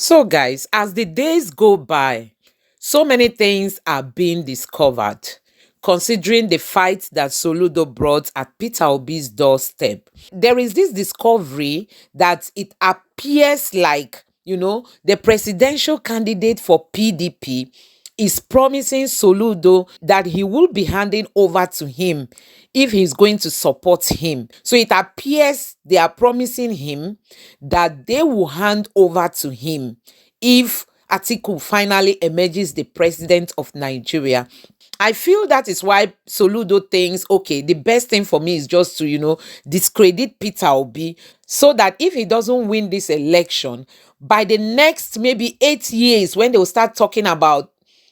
So, guys, as the days go by, so many things are being discovered, considering the fight that Soludo brought at Peter Obi's doorstep. There is this discovery that it appears like, the presidential candidate for PDP is promising Soludo that he will be handing over to him if he's going to support him. So it appears they are promising him that they will hand over to him if Atiku finally emerges the president of Nigeria. I feel that is why Soludo thinks, okay, the best thing for me is just to, discredit Peter Obi so that if he doesn't win this election, by the next maybe 8 years, when they will start talking about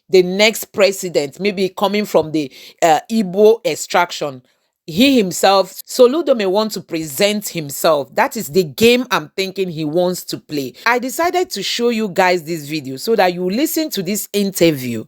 the next president, maybe coming from the Igbo extraction, he himself, Soludo, may want to present himself. That is the game I'm thinking he wants to play. I decided to show you guys this video so that you listen to this interview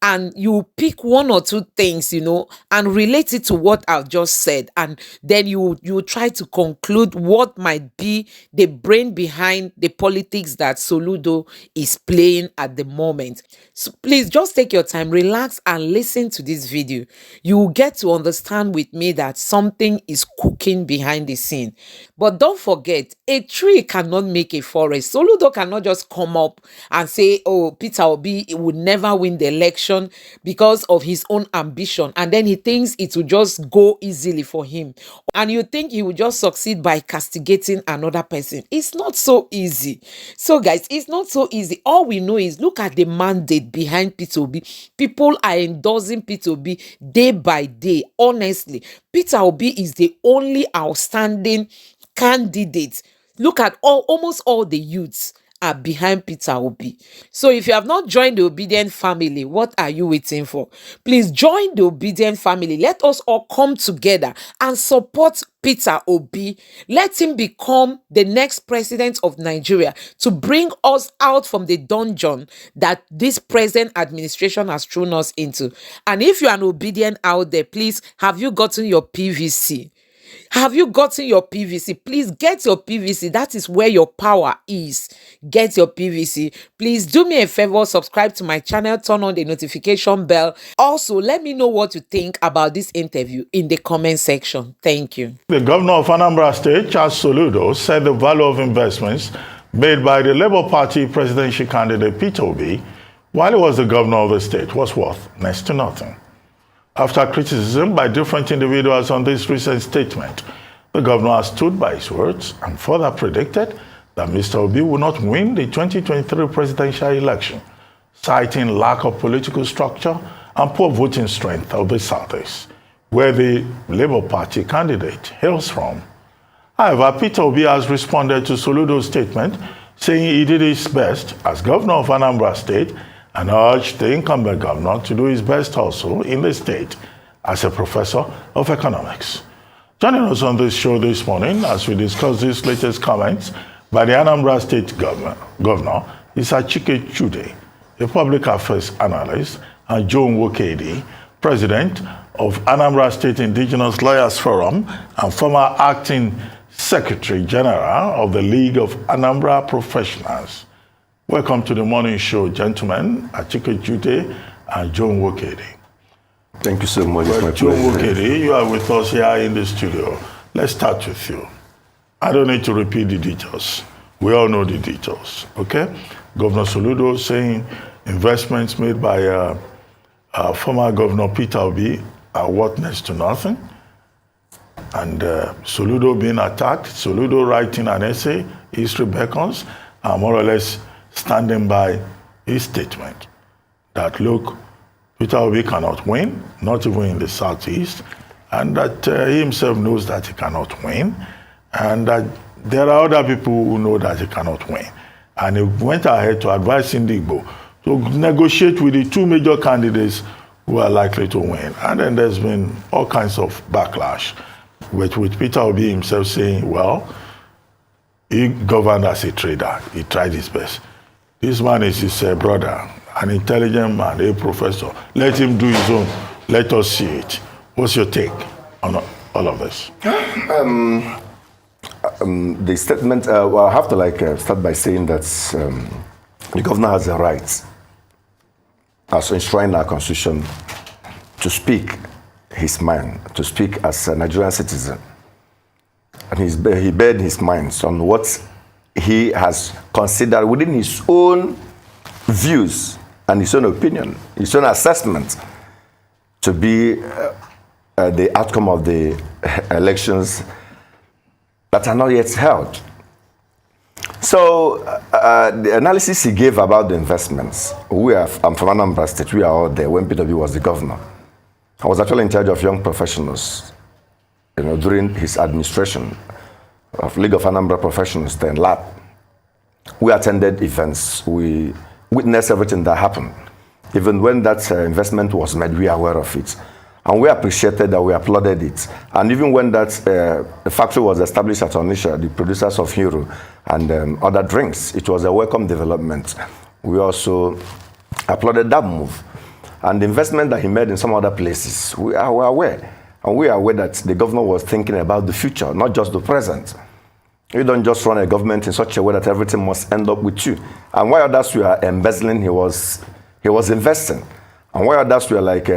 and you pick one or two things, and relate it to what I've just said. And then you try to conclude what might be the brain behind the politics that Soludo is playing at the moment. So please just take your time, relax and listen to this video. You will get to understand with me that something is cooking behind the scene. But don't forget, a tree cannot make a forest. Soludo cannot just come up and say, oh, Peter Obi would never win the election because of his own ambition, and then he thinks it will just go easily for him, and you think he will just succeed by castigating another person. It's not so easy. So guys, it's not so easy. All we know is, look at the mandate behind Peter Obi. People are endorsing Peter Obi day by day. Honestly, Peter Obi is the only outstanding candidate. Look at almost all the youths are behind Peter Obi. So if you have not joined the Obedient family, what are you waiting for? Please join the Obedient family. Let us all come together and support Peter Obi. Let him become the next president of Nigeria to bring us out from the dungeon that this present administration has thrown us into. And if you are an Obedient out there, please, have you gotten your PVC? Have you gotten your PVC? Please get your PVC. That is where your power is. Get your PVC. Please do me a favor, subscribe to my channel, turn on the notification bell. Also, let me know what you think about this interview in the comment section. Thank you. The governor of Anambra State, Charles Soludo, said the value of investments made by the Labour Party presidential candidate Peter Obi while he was the governor of the state was worth next to nothing. After criticism by different individuals on this recent statement, the governor has stood by his words and further predicted that Mr. Obi will not win the 2023 presidential election, citing lack of political structure and poor voting strength of the Southeast, where the Labour Party candidate hails from. However, Peter Obi has responded to Soludo's statement, saying he did his best as governor of Anambra State and urged the incumbent governor to do his best also in the state as a professor of economics. Joining us on this show this morning as we discuss these latest comments by the Anambra State governor is Achike Chude, a public affairs analyst, and John Wokedi, president of Anambra State Indigenous Lawyers Forum and former acting secretary general of the League of Anambra Professionals. Welcome to the morning show, gentlemen, Achike Chude and John Wokedi. Thank you so much. Well, John Wokedi, you are with us here in the studio. Let's start with you. I don't need to repeat the details. We all know the details, okay? Governor Soludo saying investments made by former Governor Peter Obi are worth next to nothing. And Soludo being attacked, Soludo writing an essay, History Beckons, and more or less standing by his statement that, look, Peter Obi cannot win, not even in the Southeast, and that he himself knows that he cannot win, and that there are other people who know that he cannot win. And he went ahead to advise Igbo to negotiate with the two major candidates who are likely to win. And then there's been all kinds of backlash, with Peter Obi himself saying, well, he governed as a trader. He tried his best. This man is his brother, an intelligent man, a professor. Let him do his own. Let us see it. What's your take on all of this? The statement, well, I have to start by saying that the governor has the right, as enshrined in our constitution, to speak his mind, to speak as a Nigerian citizen. And he bared his mind on what he has considered within his own views and his own opinion, his own assessment, to be the outcome of the elections that are not yet held. So the analysis he gave about the investments, I'm from Anambra State, we are all there when Peter Obi was the governor. I was actually in charge of young professionals, during his administration of League of Anambra Professionals, then LAP. We attended events, we witnessed everything that happened. Even when that investment was made, we are aware of it. And we appreciated that, we applauded it. And even when that the factory was established at Onitsha, the producers of Hero and other drinks, it was a welcome development. We also applauded that move. And the investment that he made in some other places, we are aware. And we are aware that the governor was thinking about the future, not just the present. You don't just run a government in such a way that everything must end up with you. And while others were embezzling, he was investing. And while others were like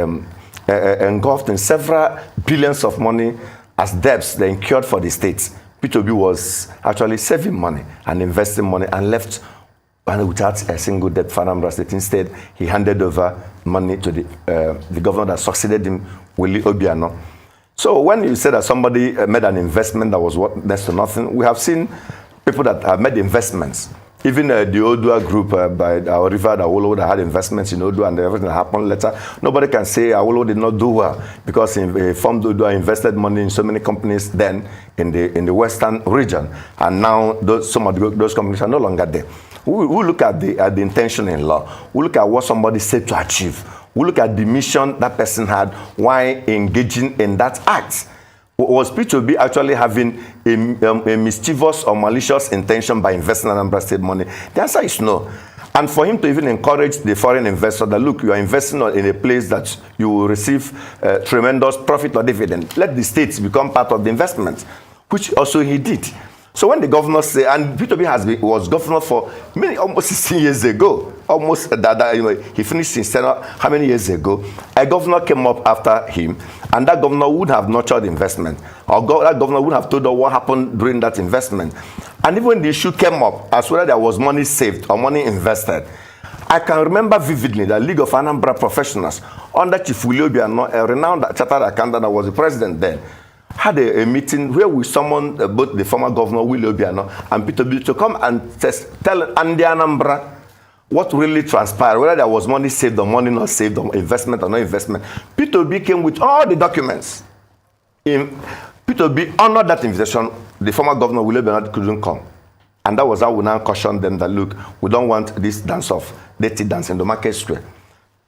engulfed in several billions of money as debts they incurred for the states, Peter Obi was actually saving money and investing money and left without a single debt for Anambra State. Instead, he handed over money to the governor that succeeded him, Willie Obiano. So when you say that somebody made an investment that was worth next to nothing, we have seen people that have made investments. Even the Odua group by our river, the Awolowo, that had investments in Odua and everything that happened later. Nobody can say Awolowo did not do well because he formed Odua, invested money in so many companies then in the western region. And now some of those companies are no longer there. We look at the intention in law. We look at what somebody said to achieve. We look at the mission that person had while engaging in that act. Was Peter Obi actually having a mischievous or malicious intention by investing in Anambra State money? The answer is no. And for him to even encourage the foreign investor that, look, you are investing in a place that you will receive tremendous profit or dividend. Let the states become part of the investment, which also he did. So when the governor said, and Peter Obi was governor for almost 16 years ago, he finished his tenure how many years ago? A governor came up after him, and that governor would have nurtured investment, or that governor would have told us what happened during that investment. And even when the issue came up, as whether there was money saved or money invested, I can remember vividly the League of Anambra Professionals under Chief Willie Obiano, a renowned chartered accountant that was the president then, had a meeting where we summoned both the former governor, Willie Obiano, and Peter Obi to come and tell Andy Anambra what really transpired, whether there was money saved or money not saved, or investment or no investment. Peter Obi came with all the documents. Peter Obi honored that invitation. The former governor, Willie Obiano, couldn't come. And that was how we now cautioned them that, look, we don't want this dance of dirty dance in the market square.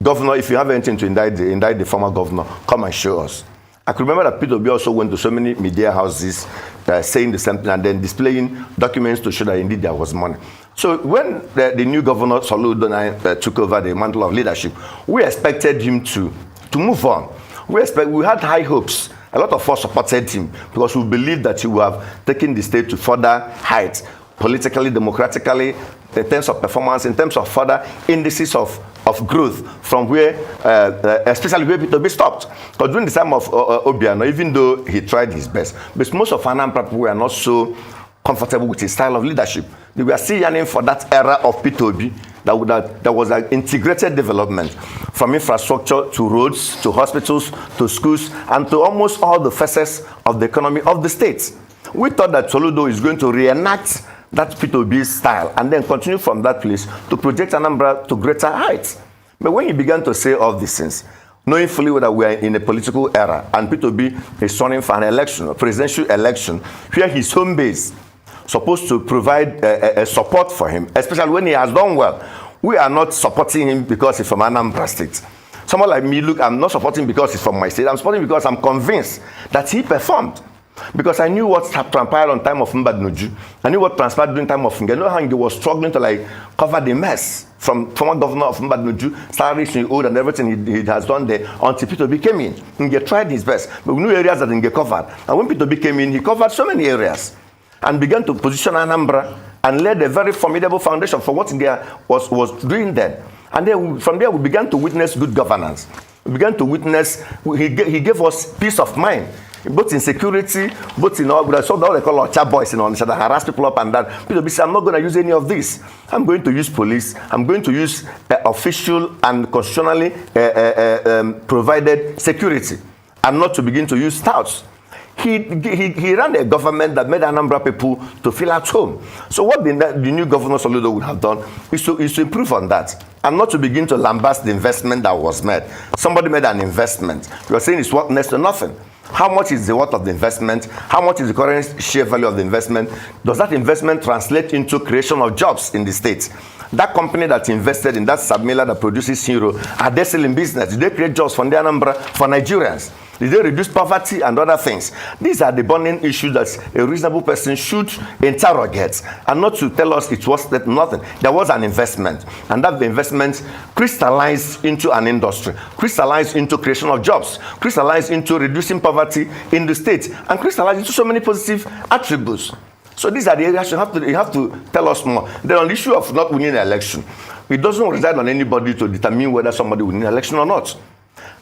Governor, if you have anything to indict the former governor, come and show us. I could remember that Peter Obi also went to so many media houses saying the same thing and then displaying documents to show that indeed there was money. So when the new governor, Soludo, took over the mantle of leadership, we expected him to move on. We had high hopes. A lot of us supported him because we believed that he would have taken the state to further heights, politically, democratically, in terms of performance, in terms of further indices of growth from where, especially where Peter Obi stopped. Because during the time of Obiano, even though he tried his best, but most of Anambra people were not so comfortable with his style of leadership. They were still yearning for that era of Peter Obi that was an integrated development from infrastructure to roads, to hospitals, to schools, and to almost all the facets of the economy of the states. We thought that Soludo is going to reenact that Peter Obi's style and then continue from that place to project Anambra to greater heights. But when he began to say all these things, knowing fully that we are in a political era and Peter Obi is running for an election, a presidential election, where his home base supposed to provide a support for him, especially when he has done well. We are not supporting him because he's from Anambra State. Someone like me, look, I'm not supporting because he's from my state. I'm supporting because I'm convinced that he performed. Because I knew what transpired on time of Mbadnuju. I knew what transpired during time of Nge. I know how he was struggling to cover the mess from former governor of Mbadnuju, salaries he owed and everything he has done there until Peter Obi came in. Nge tried his best. But we knew areas that Nge covered. And when Peter Obi came in, he covered so many areas and began to position Anambra and laid a very formidable foundation for what India was doing then. And then from there, we began to witness good governance. We began to witness, he gave us peace of mind, both in security, both in all, so what they call our chat boys, that harass people up and down. Peter Obi said, I'm not going to use any of this. I'm going to use police. I'm going to use official and constitutionally provided security, and not to begin to use touts. He ran a government that made Anambra people to feel at home. So what the new governor Soludo would have done is to improve on that, and not to begin to lambast the investment that was made. Somebody made an investment. You are saying it's worth next to nothing. How much is the worth of the investment? How much is the current share value of the investment? Does that investment translate into creation of jobs in the state? That company that invested in that submiller that produces hero, are they still in business? Did they create jobs for the Anambra, for Nigerians? Did they reduce poverty and other things? These are the burning issues that a reasonable person should interrogate, and not to tell us it was nothing. There was an investment, and that investment crystallized into an industry, crystallized into creation of jobs, crystallized into reducing poverty in the state, and crystallized into so many positive attributes. So these are the areas you have to tell us more. Then on the issue of not winning an election, it doesn't reside on anybody to determine whether somebody will win an election or not.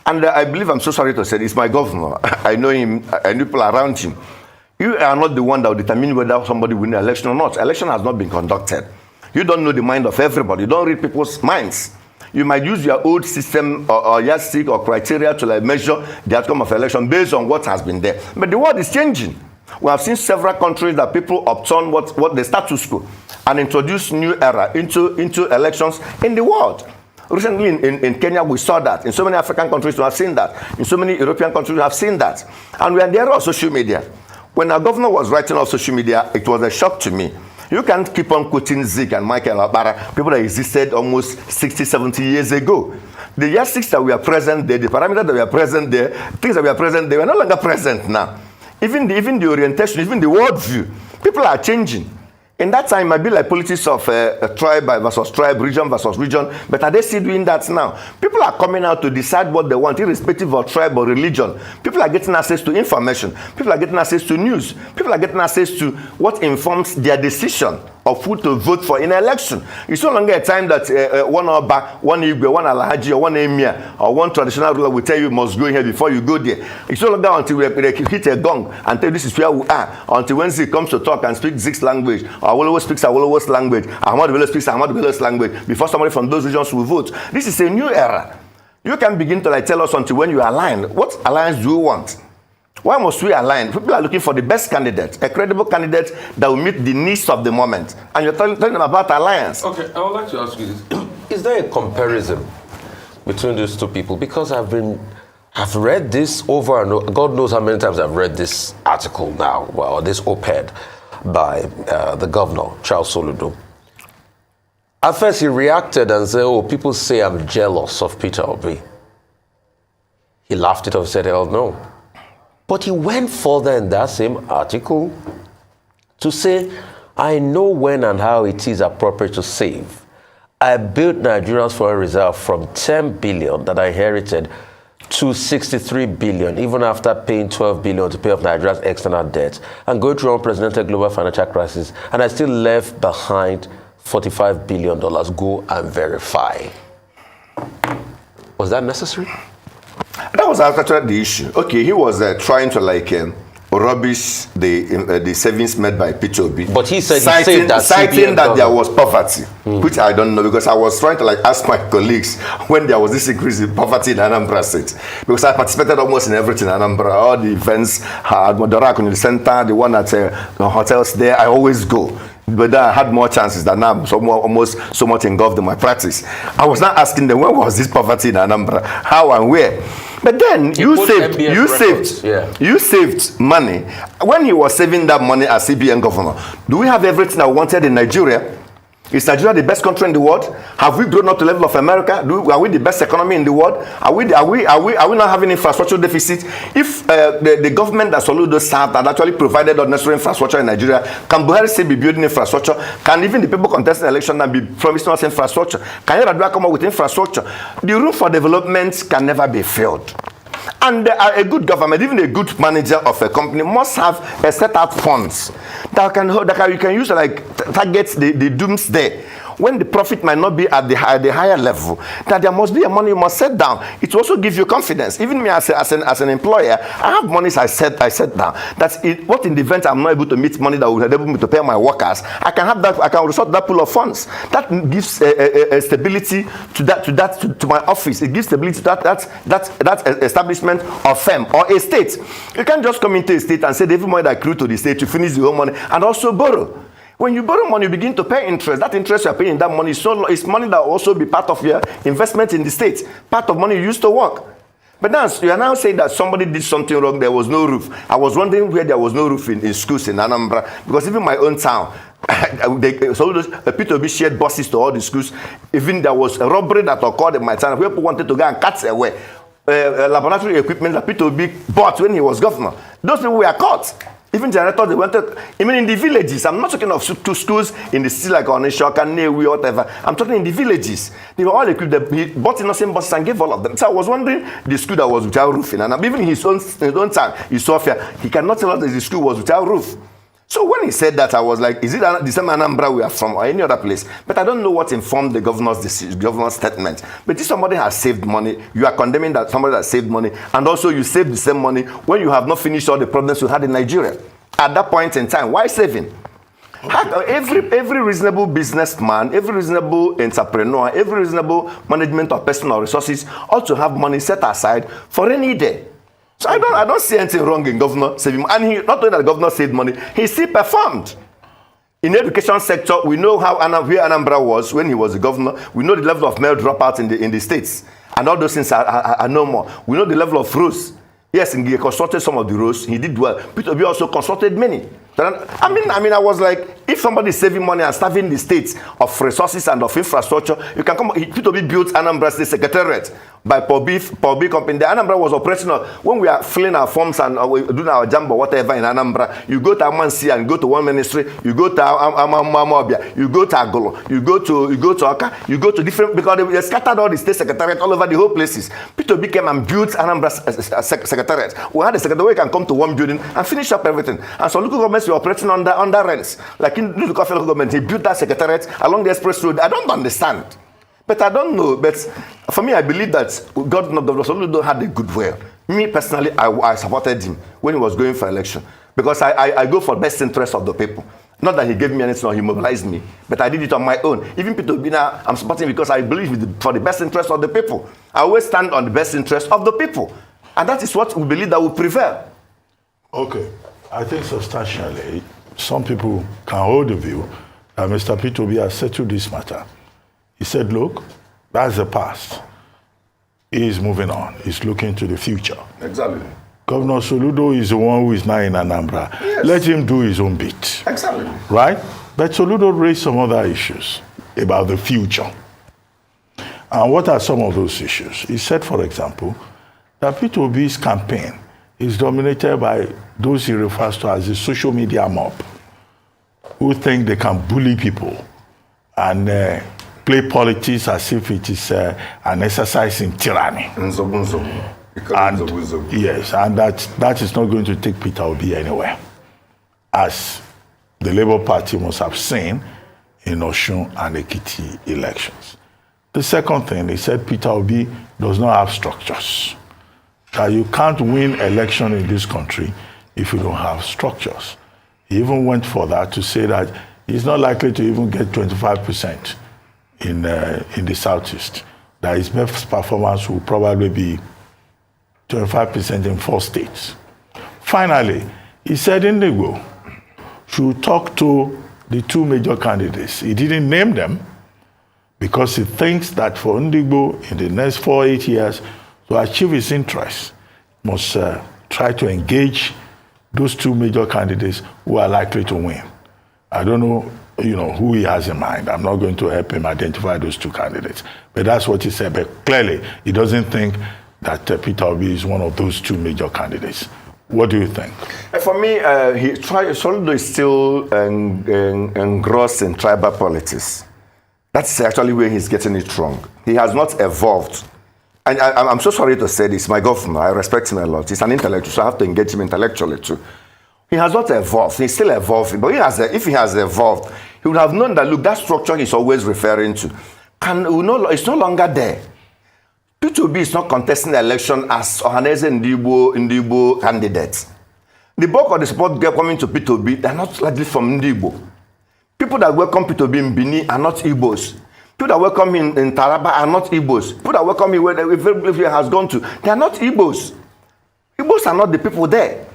And I believe, I'm so sorry to say, it's my governor. I know him, I know people around him. You are not the one that will determine whether somebody will win an election or not. Election has not been conducted. You don't know the mind of everybody. You don't read people's minds. You might use your old system or yardstick or criteria to measure the outcome of election based on what has been there. But the world is changing. We have seen several countries that people upturn what the status quo and introduce new era into elections in the world. Recently in Kenya, we saw that. In so many African countries, we have seen that. In so many European countries, we have seen that. And we are in the era of social media. When our governor was writing on social media, it was a shock to me. You can't keep on quoting Zig and Michael Abara, people that existed almost 60, 70 years ago. The yardsticks that we are present there, the parameters that we are present there, things that we are present there, we are no longer present now. Even the orientation, even the worldview, people are changing. In that time, it might be like politics of tribe versus tribe, region versus region, but are they still doing that now? People are coming out to decide what they want, irrespective of tribe or religion. People are getting access to information. People are getting access to news. People are getting access to what informs their decision of who to vote for in an election. It's no longer a time that one Oba, one Igwe, one Alhaji, or one Emir, or one traditional ruler will tell you must go here before you go there. It's no longer until we hit a gong and tell this is where we are, until Wednesday comes to talk and speak Zig's language, or Awolowo speaks Awolowo's language, Ahmad Bello speaks Ahmad Bello's language, before somebody from those regions will vote. This is a new era. You can begin to tell us until when you align. What alliance do you want? Why must we align? People are looking for the best candidate, a credible candidate that will meet the needs of the moment. And you're telling them about alliance. Okay, I would like to ask you this. Is there a comparison between these two people? Because I've read this over and over. God knows how many times I've read this article now, or this op-ed by the governor, Charles Soludo. At first he reacted and said, oh, people say I'm jealous of Peter Obi. He laughed it off and said, hell no. But he went further in that same article to say, I know when and how it is appropriate to save. I built Nigeria's foreign reserve from 10 billion that I inherited to 63 billion, even after paying 12 billion to pay off Nigeria's external debt and going through unprecedented global financial crisis. And I still left behind $45 billion. Go and verify. Was that necessary? That was actually the issue. Okay, he was trying to rubbish the savings made by Peter Obi. But he said citing that there was poverty, which I don't know, because I was trying to ask my colleagues when there was this increase in poverty in Anambra State, because I participated almost in everything in Anambra, all the events, Modora Community Center, the one at the hotels there, I always go. But I had more chances than now, almost so much engulfed in my practice. I was not asking them, when was this poverty in Anambra? How and where? But then you saved money. When he was saving that money as CBN governor, do we have everything I wanted in Nigeria? Is Nigeria the best country in the world? Have we grown up to the level of America? Are we the best economy in the world? Are we not having infrastructure deficit? If the government that Soludo served had actually provided unnecessary infrastructure in Nigeria, can Buhari still be building infrastructure? Can even the people contesting the election and be promising us infrastructure? Can Yar'Adua come up with infrastructure? The room for development can never be filled. And a good government, even a good manager of a company, must have a set out funds that you can use to target the doomsday. When the profit might not be at the higher level, that there must be a money you must set down. It will also give you confidence. Even me as an employer, I have monies I set down. What in the event I'm not able to meet money that will enable me to pay my workers, I can resort to that pool of funds. That gives a stability to my office. It gives stability to that establishment or firm or a state. You can't just come into a state and say every money that accrued to the state, you finish the whole money and also borrow. When you borrow money, you begin to pay interest. That interest you are paying, that money is money that will also be part of your investment in the state, part of money you used to work. But now you are now saying that somebody did something wrong, there was no roof. I was wondering where there was no roof in schools in Anambra, because even my own town, Peter Obi shared buses to all the schools. Even there was a robbery that occurred in my town where people wanted to go and cut away laboratory equipment that Peter Obi bought when he was governor. Those people were caught. Even generators, they wanted, even in the villages. I'm not talking of two schools in the city like Onishoka, Newi, whatever. I'm talking in the villages. They were all equipped. He bought innocent buses and gave all of them. So I was wondering, the school that was without roof in Anambra, even in his own town, in Sofia, he cannot tell us that the school was without roof. So when he said that, I was like, is it the same Anambra we are from or any other place? But I don't know what informed the governor's statement. But if somebody has saved money, you are condemning that somebody has saved money, and also you saved the same money when you have not finished all the problems you had in Nigeria. At that point in time, why saving? Every reasonable businessman, every reasonable entrepreneur, every reasonable management of personal resources ought to have money set aside for any day. So I don't see anything wrong in governor saving money. And he, not only that the governor saved money, he still performed. In the education sector, we know where Anambra was when he was the governor. We know the level of male dropouts in the states. And all those things are no more. We know the level of roads. Yes, he constructed some of the roads. He did well. Peter Obi also constructed many. I was like, if somebody is saving money and starving the states of resources and of infrastructure, you can come. Peter Obi built Anambra State Secretariat by Paul B company. The Anambra was operational. When we are filling our forms and doing our jumbo, whatever in Anambra, you go to Amansi and go to one ministry, you go to Amamobia, you go to Agolo, you go to Oka, you go to different, because they scattered all the state secretariat all over the whole places. Peter Obi came and built Anambra Secretariat. We had a secretariat where you can come to one building and finish up everything. And so local governments were operating under rents. Like in the local government, he built that secretariat along the express road. I don't understand. But I don't know. But for me, I believe that Governor Soludo had a good will. Me personally, I supported him when he was going for election, because I go for best interest of the people. Not that he gave me anything or he mobilized me, but I did it on my own. Even Peter Obi, I'm supporting because I believe for the best interest of the people. I always stand on the best interest of the people. And that is what we believe that will prevail. Okay. I think substantially, some people can hold the view that Mr. Peter Obi has settled this matter. He said, look, that's the past. He is moving on. He's looking to the future. Exactly. Governor Soludo is the one who is now in Anambra. Yes. Let him do his own bit. Exactly. Right? But Soludo raised some other issues about the future. And what are some of those issues? He said, for example, that Peter Obi's campaign is dominated by those he refers to as the social media mob, who think they can bully people and play politics as if it is an exercise in tyranny. Yes, and that is not going to take Peter Obi anywhere, as the Labour Party must have seen in Osun and Ekiti elections. The second thing, he said Peter Obi does not have structures. That you can't win election in this country if you don't have structures. He even went for that to say that he's not likely to even get 25% in the Southeast. That his best performance will probably be 25% in 4 states. Finally, he said Indigo should talk to the 2 major candidates. He didn't name them because he thinks that for Indigo in the next 4-8 years, to achieve his interests, must try to engage those 2 major candidates who are likely to win. I don't know, who he has in mind. I'm not going to help him identify those 2 candidates. But that's what he said. But clearly, he doesn't think that Peter Obi is one of those 2 major candidates. What do you think? For me, Soludo is still engrossed in tribal politics. That's actually where he's getting it wrong. He has not evolved and I'm so sorry to say this, my governor, I respect him a lot. He's an intellectual, so I have to engage him intellectually too. He has not evolved. He's still evolving. But if he has evolved, he would have known that, look, that structure he's always referring to, it's no longer there. Peter Obi is not contesting the election as Ohaneze Ndigbo candidates. The bulk of the support coming to Peter Obi, they're not largely from Ndigbo. People that welcome Peter Obi in Bini are not Igbos. People that welcome him in Taraba are not Igbos. People that welcome him where he has gone to, they are not Igbos. Igbos are not the people there.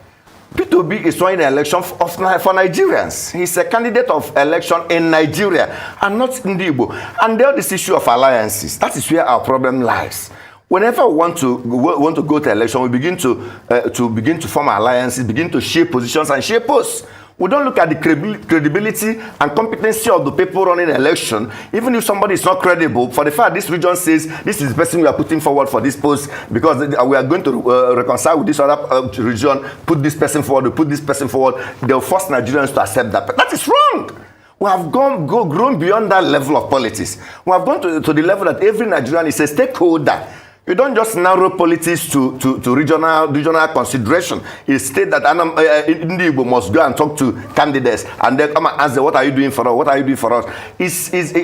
Peter Obi is running the election for Nigerians. He's a candidate of election in Nigeria and not in Igbo. And there this issue of alliances. That is where our problem lies. Whenever we want to go to election, we begin to form alliances, begin to share positions and share posts. We don't look at the credibility and competency of the people running the election. Even if somebody is not credible, for the fact this region says this is the person we are putting forward for this post because we are going to reconcile with this other region, put this person forward, put this person forward, they'll force Nigerians to accept that. But that is wrong. We have grown beyond that level of politics. We have gone to the level that every Nigerian is a stakeholder. You don't just narrow politics to regional consideration. You state that Ndigbo must go and talk to candidates and then come and ask them, what are you doing for us? What are you doing for us?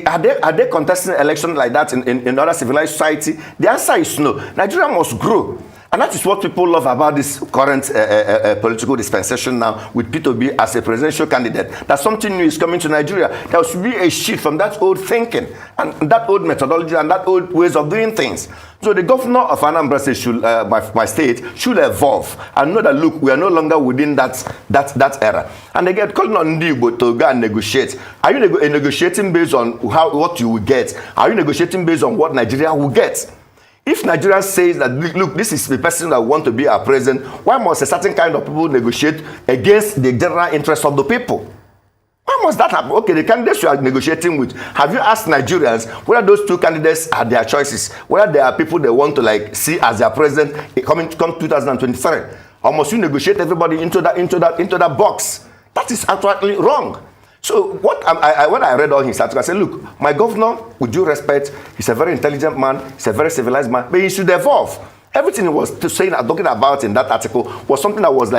Are they contesting election like that in other civilized society? The answer is no. Nigeria must grow. And that is what people love about this current political dispensation now with Peter Obi as a presidential candidate. That something new is coming to Nigeria. There should be a shift from that old thinking and that old methodology and that old ways of doing things. So the governor of Anambra says my state should evolve and know that, look, we are no longer within that era. And they get calling on Ndigbo to go and negotiate. Are you negotiating based on what you will get? Are you negotiating based on what Nigeria will get? If Nigeria says that, look, this is the person that want to be our president, why must a certain kind of people negotiate against the general interest of the people? Why must that happen? Okay, the candidates you are negotiating with, have you asked Nigerians whether those two candidates are their choices, whether they are people they want to see as their president come 2023? Or must you negotiate everybody into that box? That is actually wrong. So when I read all his articles, I said, look, my governor, with due respect, he's a very intelligent man, he's a very civilized man, but he should evolve. Everything he was saying and talking about in that article was something that was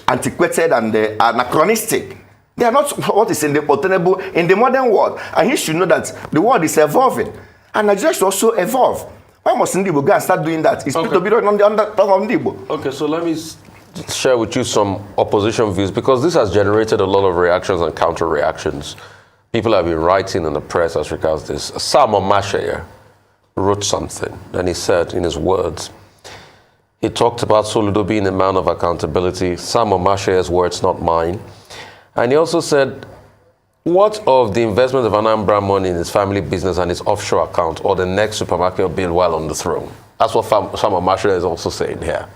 antiquated and anachronistic. They are not what is in the obtainable in the modern world. And he should know that the world is evolving. And Nigeria should also evolve. Why must Ndigbo go and start doing that? It's Peter Obi on the top of Ndigbo. Okay, so let me share with you some opposition views because this has generated a lot of reactions and counter reactions. People have been writing in the press as regards this. Sam Omashe wrote something, and he said in his words, he talked about Soludo being a man of accountability. Sam Omashe's words, not mine. And he also said, what of the investment of Anambra money in his family business and his offshore account or the next supermarket bill while on the throne? That's what Sam Omashe is also saying here.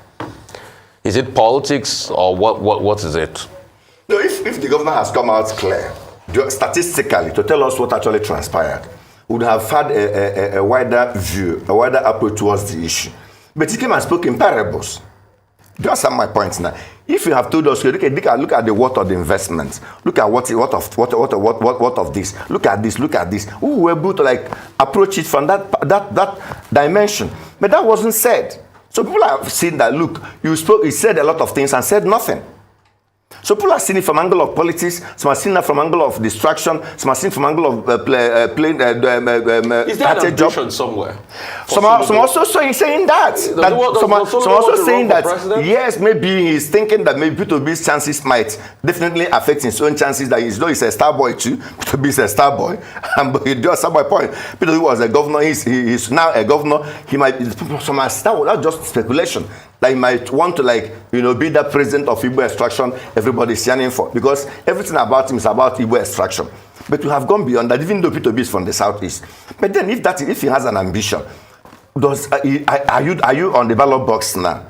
Is it politics or what is it? No, if the governor has come out clear, statistically, to tell us what actually transpired, we would have had a wider view, a wider approach towards the issue. But he came and spoke in parables. Do you understand my point now? If you have told us, look at the worth of the investment, look at what of this, look at this, we were able to approach it from that dimension. But that wasn't said. So people have seen that, look, you said a lot of things and said nothing. So people have seen it from angle of politics, some have seen it from angle of distraction, some have seen it from angle of playing is there an ambition somewhere? Some also saying that. Some also saying that, yes, maybe he's thinking that maybe Peter Obi's chances might definitely affect his own chances, that he's a star boy too. Peter Obi is a star boy. But he does have my point. Peter Obi was a governor, he's now a governor. He might, some that's just speculation. That he might want to be the president of Igbo extraction everybody is yearning for. Because everything about him is about Igbo extraction. But we have gone beyond that, even though Peter Obi is from the southeast. But then if he has an ambition, are you on the ballot box now?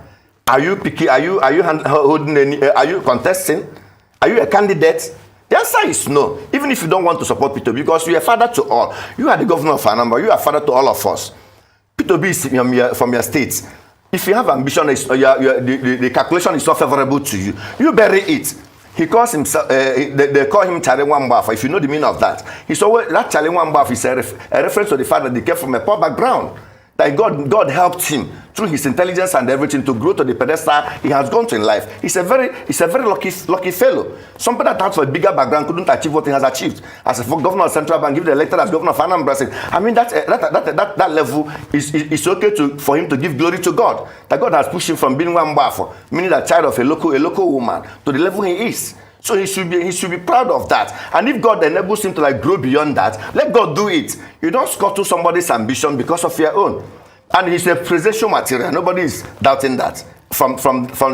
Are you picky? Are you holding any? Are you contesting? Are you a candidate? The answer is no. Even if you don't want to support Peter Obi, because you are father to all. You are the governor of Anambra. You are father to all of us. Peter Obi is from your state. If you have ambition, the calculation is not favorable to you. You bury it. He calls himself, they call him Charlie Wambaf. If you know the meaning of that, he's always, that Charlie Wambaf is a reference to the fact that they came from a poor background. that God helped him through his intelligence and everything to grow to the pedestal he has gone to in life. He's a very lucky fellow. Somebody that has a bigger background couldn't achieve what he has achieved. As a governor of Central Bank, give the elected as governor of Anambra. I mean, that level is okay for him to give glory to God. That God has pushed him from being one bafo, meaning the child of a local woman, to the level he is. So he should be proud of that. And if God enables him to like grow beyond that, let God do it. You don't scuttle somebody's ambition because of your own. And he's a presidential material. Nobody is doubting that from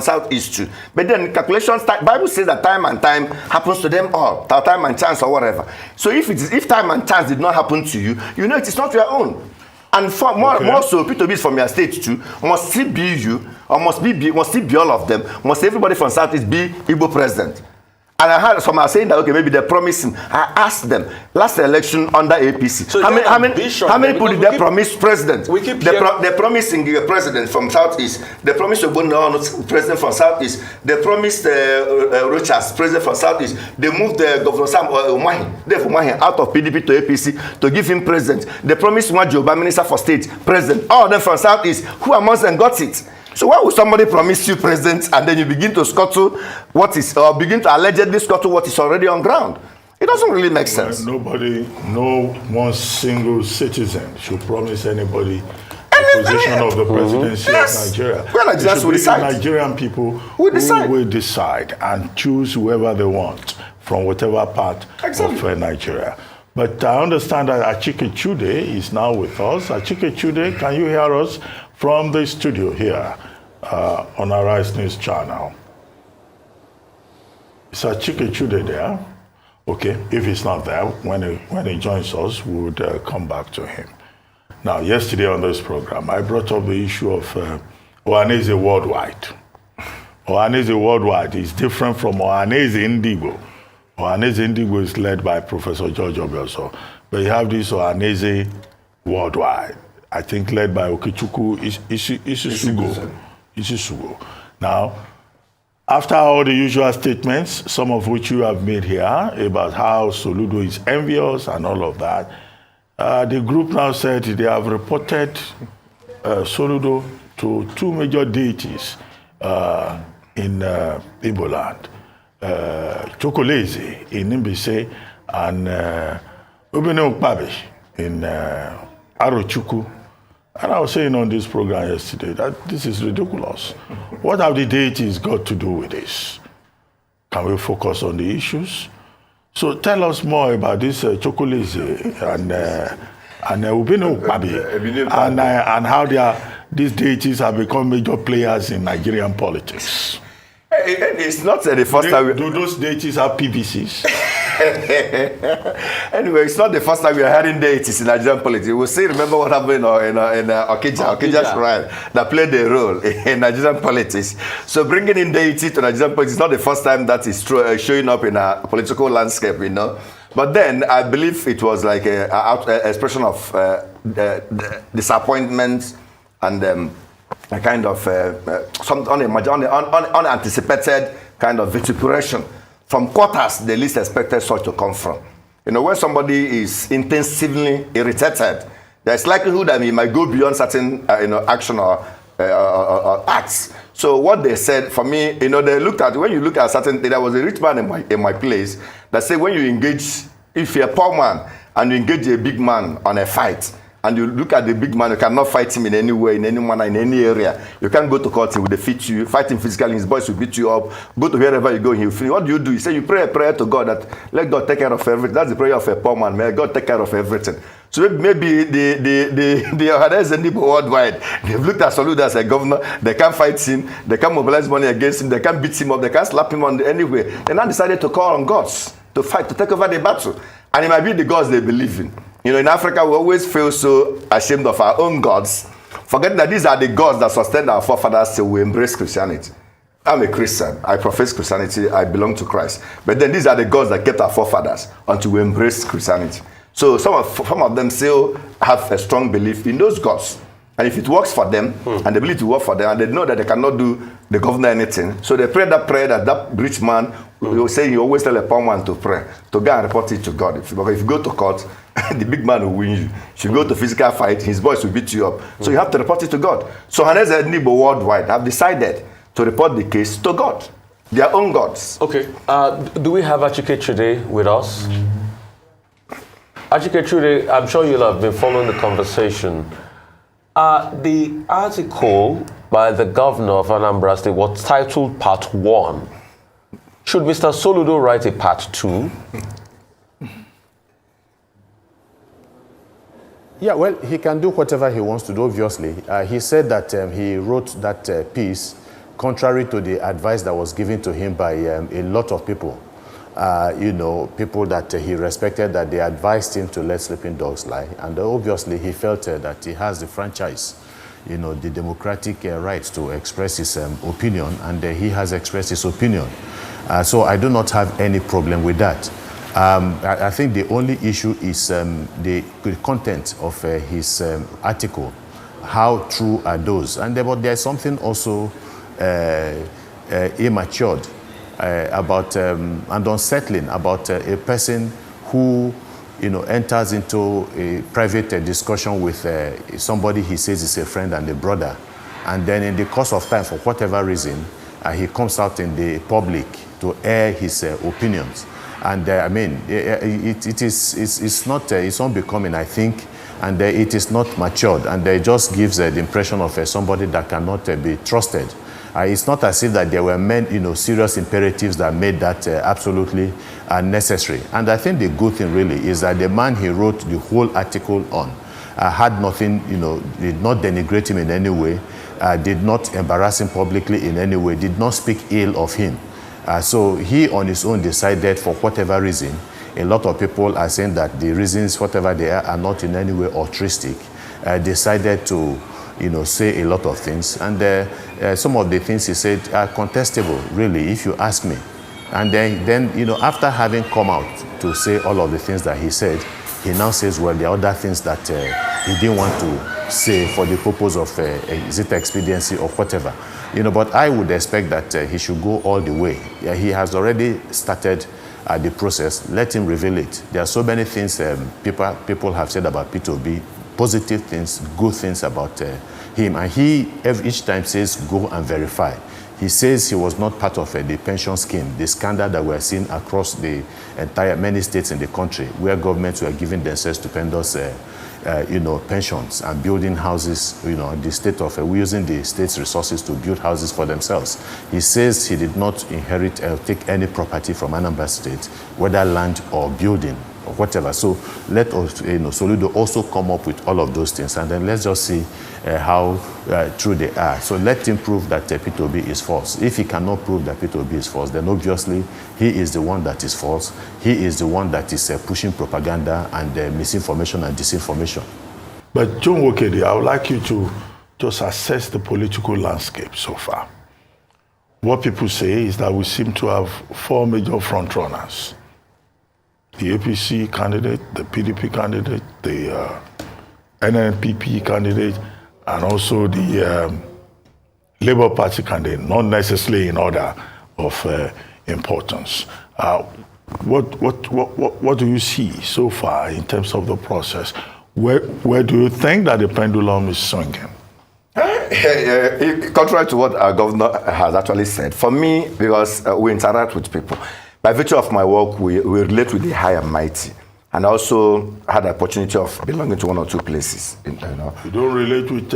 Southeast too. But then calculations, Bible says that time and time happens to them all. Time and chance or whatever. So if time and chance did not happen to you, you know it is not your own. And more so, Peter Obi is from your state too. Must it be you, or must it be all of them? Must everybody from Southeast be Igbo president? And I heard some are saying that okay, maybe they're promising. I asked them last election under APC. So how many people did they promise president? They're promising a president from Southeast. They promised Obono president from Southeast. They promised Rochas president from Southeast. They moved the Governor Sam Umahi out of PDP to APC to give him president. They promised Nwajoba minister for state president. All of them from Southeast. Who amongst them got it? So why would somebody promise you president and then you begin to scuttle begin to allegedly scuttle what is already on ground? It doesn't really make sense. No one single citizen should promise anybody the position of the presidency of Nigeria. Well, Nigerians will decide. Nigerian people who will decide and choose whoever they want from whatever part of Nigeria. But I understand that Achike Chude is now with us. Achike Chude, can you hear us from the studio here on our Rise News channel? Is Achike Chude there? Okay, if he's not there, when he joins us, we would come back to him. Now, yesterday on this program, I brought up the issue of Ohaneze Worldwide. Ohaneze Worldwide is different from Ohaneze Indigo. Ohaneze Indigo is led by Professor George Obioso, but you have this Ohaneze Worldwide, I think led by Okechukwu Isisugo. Now, after all the usual statements, some of which you have made here about how Soludo is envious and all of that, the group now said they have reported Soludo to two major deities in Igbo land. Chokoleze in Nimbise and Obene Ukpabe in Arochukwu. And I was saying on this program yesterday that this is ridiculous. What have the deities got to do with this? Can we focus on the issues? So tell us more about this Chokoleze and Obene Ukpabe and how these deities have become major players in Nigerian politics. It's not the first time. Do those deities have PVCs? Anyway, it's not the first time we are hearing deities in Nigerian politics. We'll see, remember what happened in Okija Shrine that played a role in Nigerian politics. So bringing in deity to Nigerian politics is not the first time that is showing up in a political landscape, you know. But then I believe it was like an expression of disappointment and a kind of unanticipated kind of vituperation from quarters they least expected such to come from. You know, when somebody is intensively irritated, there's likelihood that he might go beyond certain action or acts. So what they said, for me, you know, they looked at, when you look at certain thing, there was a rich man in my place that said when you engage, if you're a poor man and you engage a big man on a fight, and you look at the big man, you cannot fight him in any way, in any manner, in any area. You can't go to court, he will defeat you. Fight him physically, his boys will beat you up. Go to wherever you go, he will finish. What do? You say you pray a prayer to God that let God take care of everything. That's the prayer of a poor man. May God take care of everything. So maybe the others in the worldwide, they've looked at Soludo as a governor. They can't fight him. They can't mobilize money against him. They can't beat him up. They can't slap him on anywhere. They now decided to call on gods to fight, to take over the battle. And it might be the gods they believe in. You know, in Africa, we always feel so ashamed of our own gods, forgetting that these are the gods that sustained our forefathers till we embrace Christianity. I'm a Christian. I profess Christianity. I belong to Christ. But then these are the gods that kept our forefathers until we embrace Christianity. So some of them still have a strong belief in those gods. And if it works for them, and they believe it works for them, and they know that they cannot do the governor anything, so they pray that prayer that rich man will say, you always tell a poor man to pray, to go and report it to God. Because if you go to court, the big man will win you. If you go to physical fight, his voice will beat you up. So you have to report it to God. So Hannes and Nibo worldwide have decided to report the case to God, their own gods. Okay. Do we have Achike today with us? Achike Trude, I'm sure you'll have been following the conversation. The article by the governor of Anambra State was titled Part 1. Should Mr. Soludo write a Part 2? Yeah, well, he can do whatever he wants to do, obviously. He said that he wrote that piece contrary to the advice that was given to him by a lot of people. People that he respected, that they advised him to let sleeping dogs lie. And obviously he felt that he has the franchise, the democratic right to express his opinion, and he has expressed his opinion. So I do not have any problem with that. I think the only issue is the content of his article. How true are those? But there's something also immatured about and unsettling about a person who enters into a private discussion with somebody he says is a friend and a brother, and then in the course of time, for whatever reason, he comes out in the public to air his opinions. And it's unbecoming, I think, and it is not matured, and it just gives the impression of somebody that cannot be trusted. It's not as if that there were serious imperatives that made that absolutely unnecessary. And I think the good thing really is that the man he wrote the whole article on had nothing, did not denigrate him in any way, did not embarrass him publicly in any way, did not speak ill of him. So he on his own decided, for whatever reason, a lot of people are saying that the reasons, whatever they are not in any way altruistic, decided to say a lot of things. And some of the things he said are contestable, really, if you ask me. And then after having come out to say all of the things that he said, he now says, well, there are other things that he didn't want to say for the purpose of, is it expediency or whatever. But I would expect that he should go all the way. Yeah, he has already started the process. Let him reveal it. There are so many things people have said about Peter Obi, positive things, good things about him. And he each time says, go and verify. He says he was not part of the pension scheme, the scandal that we're seeing across the entire many states in the country, where governments were giving themselves stupendous pensions and building houses, the state of using the state's resources to build houses for themselves. He says he did not inherit or take any property from Anambra State, whether land or building or whatever. So let us, Soludo also come up with all of those things, and then let's just see how true they are. So let him prove that Peter Obi is false. If he cannot prove that Peter Obi is false, then obviously he is the one that is false. He is the one that is pushing propaganda and misinformation and disinformation. But John Wokedi, I would like you to just assess the political landscape so far. What people say is that we seem to have four major frontrunners. The APC candidate, the PDP candidate, the NNPP candidate, and also the Labour Party candidate, not necessarily in order of importance. What do you see so far in terms of the process? Where do you think that the pendulum is swinging? Contrary to what our governor has actually said, for me, because we interact with people, by virtue of my work, we relate with the high and mighty. And I also had the opportunity of belonging to one or two places. You don't relate with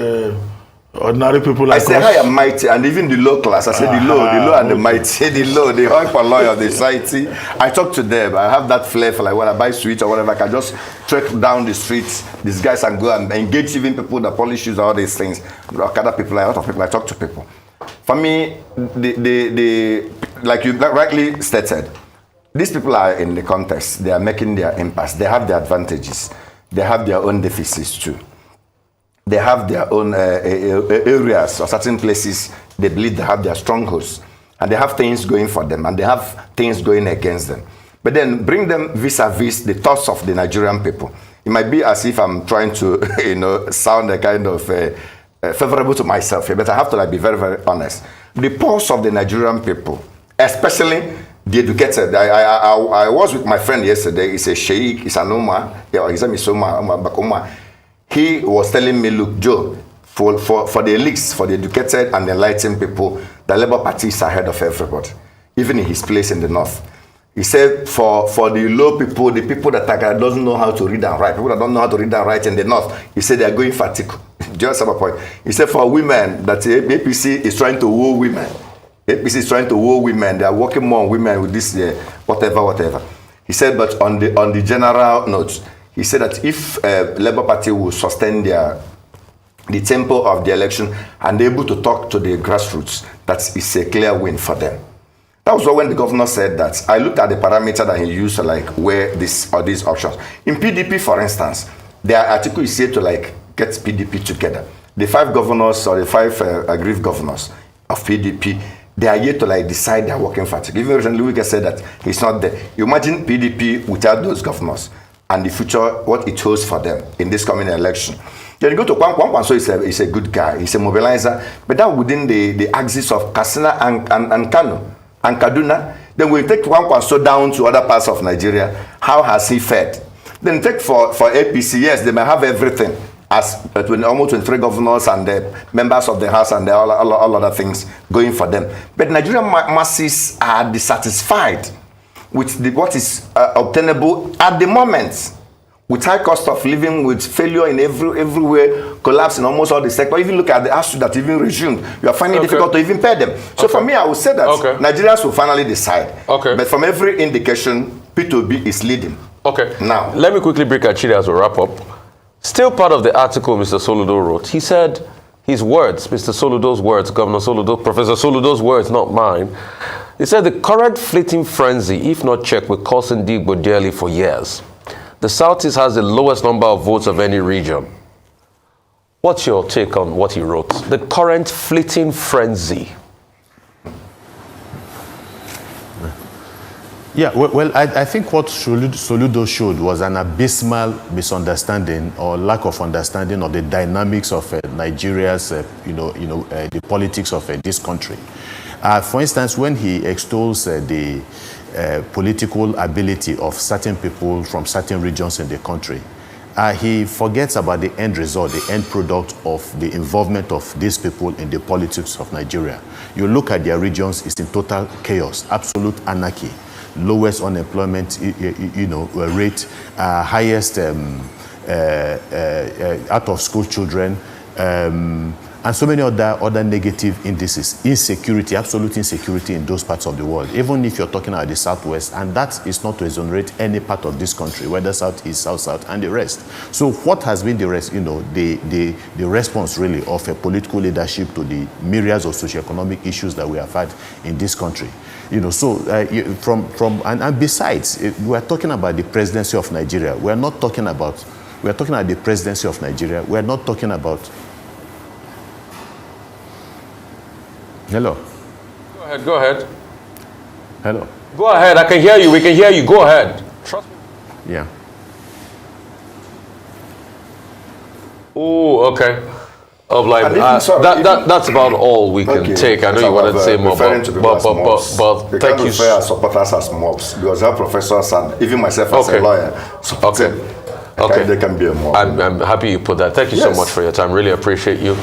ordinary people like us? I say high and mighty, and even the low class. I say the low and the mighty, the low, the high for lawyer, the society. I talk to them. I have that flair for like when I buy sweets or whatever, I can just trek down the streets, these guys, and go and engage even people that polish shoes, all these things. Other people, a lot of people, I talk to people. For me, like you rightly stated, these people are in the contest. They are making their impasse. They have their advantages. They have their own deficits too. They have their own areas or certain places they believe they have their strongholds. And they have things going for them, and they have things going against them. But then bring them vis-a-vis the thoughts of the Nigerian people. It might be as if I'm trying to sound a kind of favorable to myself, but I have to be very, very honest. The pulse of the Nigerian people, especially the educated. I was with my friend yesterday. He's a sheikh, he's an Umar. Yeah, his name is Bakoma. He was telling me, look, Joe, for the elites, for the educated and enlightened people, the Labour Party is ahead of everybody, even in his place in the north. He said for the low people, the people that doesn't know how to read and write, people that don't know how to read and write in the north, he said they are going fatigue. Just have a point. He said for women, that APC is trying to woo women. APC is trying to woo women. They are working more on women with this whatever. He said, but on the general note, he said that if Labour Party will sustain the tempo of the election and able to talk to the grassroots, that is a clear win for them. That was when the governor said that. I looked at the parameter that he used to like where these options. In PDP, for instance, their article is said to like get PDP together. The 5 governors or the 5 aggrieved governors of PDP, they are yet to like decide their working fatigue. Even recently, we can say that he's not there. You imagine PDP without those governors and the future, what it holds for them in this coming election. Then you go to Kwankwan, so he's a good guy, he's a mobilizer, but that within the axis of Katsina and Kano and Kaduna. Then we take Kwankwan down to other parts of Nigeria. How has he fared? Then take for APC, yes, they may have everything, as almost 23 governors and the members of the House and all other things going for them. But Nigerian masses are dissatisfied with what is obtainable at the moment, with high cost of living, with failure in everywhere, collapse in almost all the sectors. Even look at the ASU that even resumed, you are finding it difficult to even pay them. So for me, I would say that Nigerians will finally decide. But from every indication, Peter Obi is leading. Now, let me quickly break a chili as we wrap up. Still part of the article Mr. Soludo wrote, he said his words, Mr. Soludo's words, Governor Soludo, Professor Soludo's words, not mine. He said the current fleeting frenzy, if not checked, will cost Ndigbo dearly for years. The Southeast has the lowest number of votes of any region. What's your take on what he wrote? The current fleeting frenzy. Yeah, well, I think what Soludo showed was an abysmal misunderstanding or lack of understanding of the dynamics of Nigeria's, the politics of this country. For instance, when he extols the political ability of certain people from certain regions in the country, he forgets about the end result, the end product of the involvement of these people in the politics of Nigeria. You look at their regions, it's in total chaos, absolute anarchy. Lowest unemployment rate, highest out of school children, and so many other negative indices. Insecurity, absolute insecurity in those parts of the world, even if you're talking about the Southwest, and that is not to exonerate any part of this country, whether South, East, South, and the rest. So what has been the response really of a political leadership to the myriads of socioeconomic issues that we have had in this country? And besides, we are talking about the presidency of Nigeria. We are talking about the presidency of Nigeria. We are not talking about. Hello. Go ahead. Hello. Go ahead. I can hear you. We can hear you. Go ahead. Trust me. Yeah. Oh, okay. That's about all we can take. I know you wanted to say more, but thank you. Refer our supporters as mobs, because our professors and even myself as a lawyer. They can be a mob. I'm happy you put that. Thank you so much for your time. Really appreciate you.